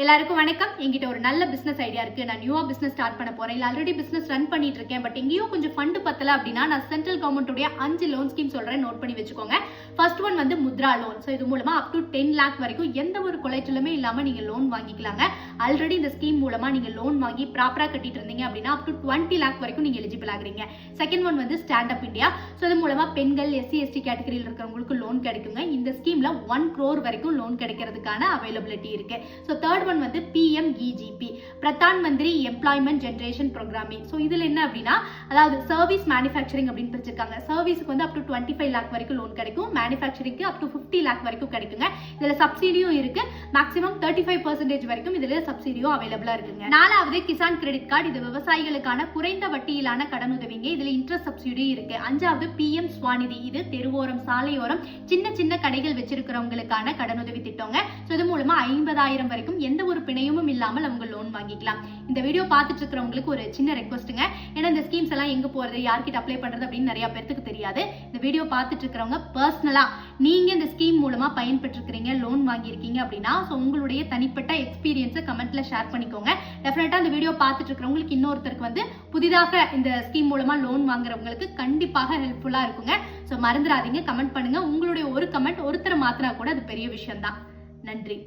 எல்லாருக்கும் வணக்கம். என்கிட்ட ஒரு நல்ல பிசினஸ் ஐடியா இருக்கு. நான் நியூவா பிசினஸ் ஸ்டார்ட் பண்ண போறேன். இல்ல ஆல்ரெடி பிசினஸ் ரன் பண்ணிட்டு இருக்கேன். பட் எங்கேயும் கொஞ்சம் ஃபண்ட் பத்தல அப்படின்னா நான் சென்ட்ரல் கவர்மெண்ட்டுடைய 5 லோன் ஸ்கீம் சொல்றேன். நோட் பண்ணி வச்சுக்கோங்க. ஃபர்ஸ்ட் ஒன் வந்து முத்ரா லோன். ஸோ இது மூலமா அப் டு 10 லேக் வரைக்கும் எந்த ஒரு கொலைச்சலுமே இல்லாம நீங்க லோன் வாங்கிக்கலாங்க. ஆல்ரெடி இந்த ஸ்கீம் மூலமா நீங்க லோன் வாங்கி ப்ராப்பரா கட்டிட்டு இருந்தீங்க அப்படின்னா அப் டு 20 லேக் வரைக்கும் நீங்க எலிஜிபிள் ஆகுறீங்க. செகண்ட் ஒன் வந்து ஸ்டாண்ட் அப் இந்தியா. ஸோ இது மூலமா பெண்கள் SC ST கேட்டகரியில் இருக்கிறவங்களுக்கு லோன் கிடைக்குங்க. இந்த ஸ்கீம்ல 1 crore வரைக்கும் லோன் கிடைக்கிறதுக்கான அவைலபிலிட்டி இருக்கு. ஸோ தேர்ட் ஒன் வந்து PMEGP, Pradhan Mantri employment generation programming. So இதுல என்ன அப்படின்னா, அதாவது சர்வீஸ் மேனுஃபேக்சரிங் அப்படின்னு பிரிச்சிருக்காங்க. சர்வீஸ்க்கு வந்து அப் டு 25 லேக் வரைக்கும் லோன் கிடைக்கும். மேனுஃபேக்சரிங்க்கு அப் டு 50 லேக் வரைக்கும் கிடைக்குங்க. இதுல சப்சிடியும் இருக்கு. மேக்ஸிமம் 35% வரைக்கும் இதுல சப்சிடியும் அவைலபிளா இருக்குங்க. நாலாவது கிசான் கிரெடிட் கார்டு. இது விவசாயிகளுக்கான குறைந்த வட்டியிலான கடன் உதவிங்க. இதுல இன்ட்ரெஸ்ட் சப்சிடி இருக்கு. அஞ்சாவது PM ஸ்வாநிதி. இது தெருவோரம், சாலையோரம் சின்ன சின்ன கடைகள் வச்சிருக்கிறவங்களுக்கான கடனுதவி திட்டங்க. ஸோ இது மூலமா 50,000 வரைக்கும் எந்த ஒரு பிணையமும் இல்லாமல் அவங்க லோன் வாங்கிக்கலாம். இந்த வீடியோ பார்த்துட்டு இருக்கிறவங்களுக்கு ஒரு சின்ன ரெக்வஸ்ட்டுங்க. ஏன்னா இந்த ஸ்கீம்ஸ் எல்லாம் எங்க போறது, யார்கிட்ட அப்ளை பண்றது அப்படின்னு நிறைய பேருக்கு தெரியாது. இந்த வீடியோ பார்த்துட்டு இருக்கிறவங்க பர்சனலா நீங்க இந்த ஸ்கீம் மூலமா பயன்பெற்றிருக்கிறீங்க, லோன் வாங்கியிருக்கீங்க அப்படின்னா உங்களுடைய தனிப்பட்ட எக்ஸ்பீரியன்ஸை கமெண்ட்ல ஷேர் பண்ணிக்கோங்க. டெஃபினட்டா இந்த வீடியோ பார்த்துட்டு இருக்கிறவங்களுக்கு இன்னொருத்தருக்கு வந்து புதிதாக இந்த ஸ்கீம் மூலமா லோன் வாங்குறவங்களுக்கு கண்டிப்பாக ஹெல்ப்ஃபுல்லா இருக்குங்க. ஸோ மறந்துடாதீங்க, கமெண்ட் பண்ணுங்க. உங்களுடைய ஒரு கமெண்ட் ஒருத்தரை மாத்தினா கூட அது பெரிய விஷயம் தான். நன்றி.